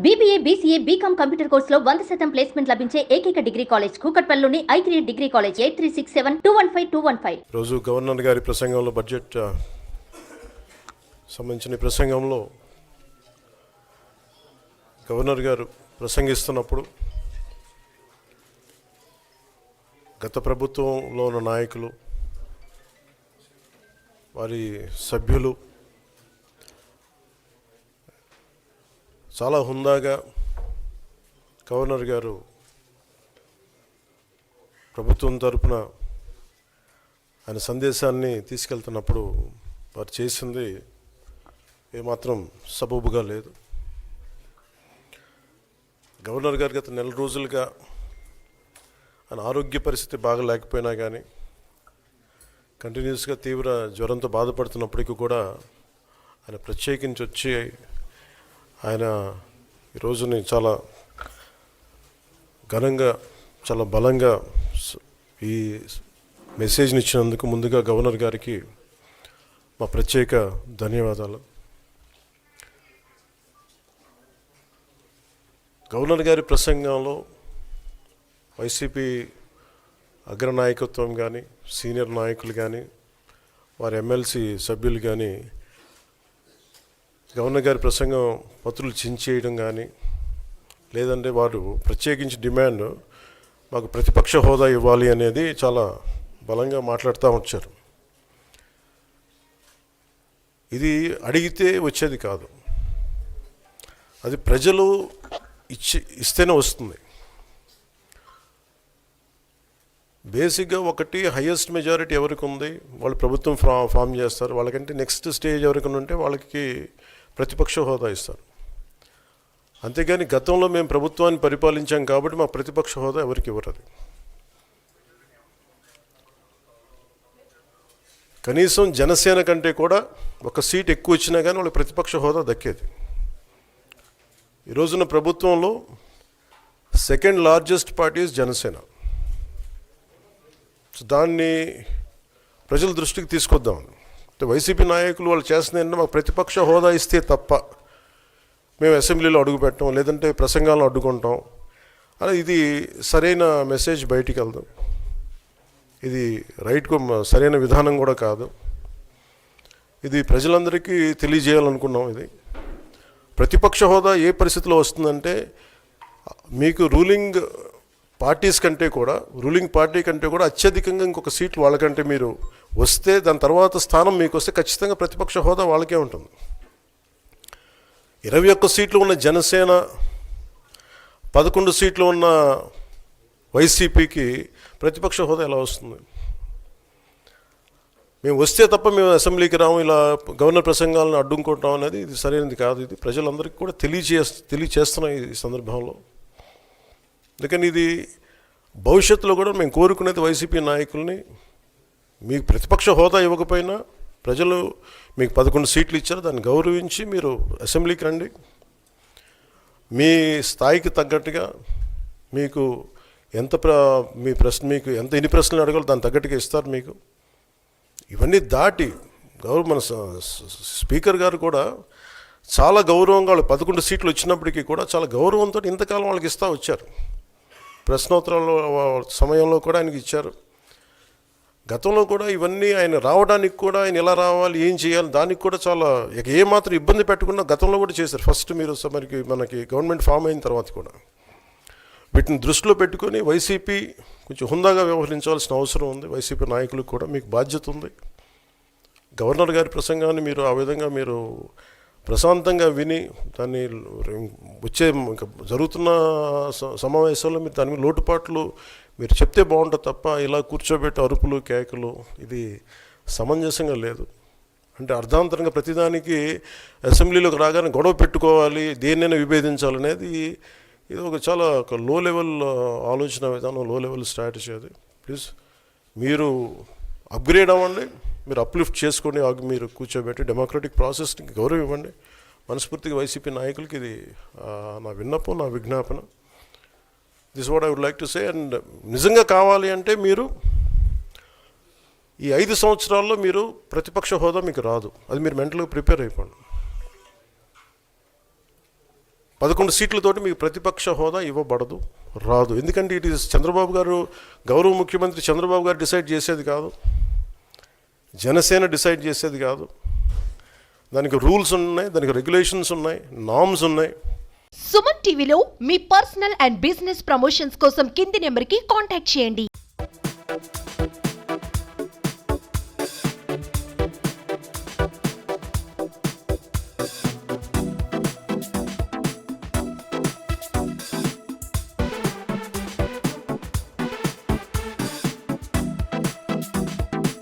BBA, BCA, BCom computer కోర్సులో 100% placement లభించే ఏకైక డిగ్రీ కాలేజ్ కూకట్పల్లిలోని I3 డిగ్రీ కాలేజ్ 8367215215. రోజు గవర్నర్ గారి ప్రసంగంలో బడ్జెట్ సంబంధించిన ప్రసంగంలో గవర్నర్ గారు ప్రసంగిస్తున్నప్పుడు గత ప్రభుత్వంలో ఉన్న నాయకులు వారి సభ్యులు చాలా హుందాగా గవర్నర్ గారు ప్రభుత్వం తరపున ఆయన సందేశాన్ని తీసుకెళ్తున్నప్పుడు వారు చేసింది ఏమాత్రం సబబుగా లేదు. గవర్నర్ గారు గత నెల రోజులుగా ఆయన ఆరోగ్య పరిస్థితి బాగా లేకపోయినా కానీ కంటిన్యూస్గా తీవ్ర జ్వరంతో బాధపడుతున్నప్పటికీ కూడా ఆయన ప్రత్యేకించి వచ్చి ఆయన ఈ రోజుని చాలా ఘనంగా చాలా బలంగా ఈ మెసేజ్ని ఇచ్చినందుకు ముందుగా గవర్నర్ గారికి మా ప్రత్యేక ధన్యవాదాలు. గవర్నర్ గారి ప్రసంగంలో వైసీపీ అగ్రనాయకత్వం కానీ సీనియర్ నాయకులు కానీ వారి ఎమ్మెల్సీ సభ్యులు కానీ గవర్నర్ గారి ప్రసంగం పత్రులు చించేయడం కానీ లేదంటే వారు ప్రత్యేకించి డిమాండ్ మాకు ప్రతిపక్ష హోదా ఇవ్వాలి అనేది చాలా బలంగా మాట్లాడుతూ వచ్చారు. ఇది అడిగితే వచ్చేది కాదు, అది ప్రజలు ఇస్తేనే వస్తుంది. బేసిక్గా ఒకటి హయ్యెస్ట్ మెజారిటీ ఎవరికి ఉంది వాళ్ళు ప్రభుత్వం ఫామ్ చేస్తారు, వాళ్ళకంటే నెక్స్ట్ స్టేజ్ ఎవరికి ఉంటే వాళ్ళకి ప్రతిపక్ష హోదా ఇస్తారు. అంతేగాని గతంలో మేము ప్రభుత్వాన్ని పరిపాలించాం కాబట్టి మా ప్రతిపక్ష హోదా ఎవరికి ఇవ్వరు. కనీసం జనసేన కంటే కూడా ఒక సీట్ ఎక్కువ ఇచ్చినా కానీ వాళ్ళకి ప్రతిపక్ష హోదా దక్కేది. ఈ రోజున ప్రభుత్వంలో సెకండ్ లార్జెస్ట్ పార్టీ జనసేన. దాన్ని ప్రజల దృష్టికి తీసుకొద్దాం. వైసీపీ నాయకులు వాళ్ళు చేస్తుంది ఏంటంటే మాకు ప్రతిపక్ష హోదా ఇస్తే తప్ప మేము అసెంబ్లీలో అడుగు పెట్టాం లేదంటే ప్రసంగాలను అడ్డుకుంటాం అని ఇది సరైన మెసేజ్ బయటికి వెళ్దాం. ఇది సరైన విధానం కూడా కాదు. ఇది ప్రజలందరికీ తెలియజేయాలనుకున్నాం. ఇది ప్రతిపక్ష హోదా ఏ పరిస్థితిలో వస్తుందంటే మీకు రూలింగ్ పార్టీ కంటే కూడా అత్యధికంగా ఇంకొక సీట్లు వాళ్ళకంటే మీరు వస్తే దాని తర్వాత స్థానం మీకు వస్తే ఖచ్చితంగా ప్రతిపక్ష హోదా వాళ్ళకే ఉంటుంది. 21 సీట్లు ఉన్న జనసేన 11 సీట్లు ఉన్న వైసీపీకి ప్రతిపక్ష హోదా ఎలా వస్తుంది? మేము వస్తే తప్ప మేము అసెంబ్లీకి రాము, ఇలా గవర్నర్ ప్రసంగాలను అడ్డుకుంటాం అనేది ఇది సరైనది కాదు. ఇది ప్రజలందరికీ కూడా తెలియచేస్తున్నాం ఈ సందర్భంలో. అందుకని ఇది భవిష్యత్తులో కూడా మేము కోరుకునేది వైసీపీ నాయకుల్ని మీకు ప్రతిపక్ష హోదా ఇవ్వకపోయినా ప్రజలు మీకు 11 సీట్లు ఇచ్చారు, దాన్ని గౌరవించి మీరు అసెంబ్లీకి రండి. మీ స్థాయికి తగ్గట్టుగా మీకు మీకు ఎన్ని ప్రశ్నలు అడగాలో దాన్ని తగ్గట్టుగా ఇస్తారు మీకు. ఇవన్నీ దాటి మన స్పీకర్ గారు కూడా చాలా గౌరవంగా వాళ్ళు 11 సీట్లు వచ్చినప్పటికీ కూడా చాలా గౌరవంతో ఇంతకాలం వాళ్ళకి ఇస్తూ వచ్చారు. ప్రశ్నోత్తరాల సమయంలో కూడా ఆయనకి ఇచ్చారు. గతంలో కూడా ఇవన్నీ ఆయన రావడానికి కూడా ఆయన ఎలా రావాలి ఏం చేయాలి దానికి కూడా చాలా ఏమాత్రం ఇబ్బంది పెట్టకుండా గతంలో కూడా చేశారు. ఫస్ట్ మీరు మనకి గవర్నమెంట్ ఫామ్ అయిన తర్వాత కూడా వీటిని దృష్టిలో పెట్టుకొని వైసీపీ కొంచెం హుందాగా వ్యవహరించాల్సిన అవసరం ఉంది. వైసీపీ నాయకులకు కూడా మీకు బాధ్యత ఉంది. గవర్నర్ గారి ప్రసంగాన్ని మీరు ఆ విధంగా మీరు ప్రశాంతంగా విని దాన్ని వచ్చే జరుగుతున్న సమావేశాల్లో మీరు దాని మీద లోటుపాట్లు మీరు చెప్తే బాగుంటుంది తప్ప ఇలా కూర్చోబెట్టి అరుపులు కేకలు ఇది సమంజసంగా లేదు. అంటే అర్ధాంతరంగా ప్రతిదానికి అసెంబ్లీలోకి రాగానే గొడవ పెట్టుకోవాలి, దేన్నైనా విభేదించాలనేది ఇది చాలా లో లెవెల్ ఆలోచన విధానం, లో లెవెల్ స్ట్రాటజీ. అది ప్లీజ్ మీరు అప్గ్రేడ్ అవ్వండి, మీరు అప్లిఫ్ట్ చేసుకొని మీరు కూర్చోబెట్టి డెమోక్రటిక్ ప్రాసెస్కి గౌరవం ఇవ్వండి. మనస్ఫూర్తిగా వైసీపీ నాయకులకి ఇది నా విన్నపం, నా విజ్ఞాపన. This what I would like to say. And నిజంగా కావాలి అంటే మీరు ఈ 5 సంవత్సరాల్లో మీరు ప్రతిపక్ష హోదా మీకు రాదు, అది మీరు మెంటల్గా ప్రిపేర్ అయిపోండి. 11 సీట్లతోటి మీకు ప్రతిపక్ష హోదా ఇవ్వబడదు, రాదు. ఎందుకంటే ఇట్ ఈస్ చంద్రబాబు గారు, గౌరవ ముఖ్యమంత్రి చంద్రబాబు గారు డిసైడ్ చేసేది కాదు, జనసేన డిసైడ్ చేసేది కాదు. దానికి రూల్స్ ఉన్నాయి, దానికి రెగ్యులేషన్స్ ఉన్నాయి, నార్మ్స్ ఉన్నాయి. సుమన్ టీవీలో మీ పర్సనల్ అండ్ బిజినెస్ ప్రమోషన్స్ కోసం కింది నెంబర్కి కాంటాక్ట్ చేయండి.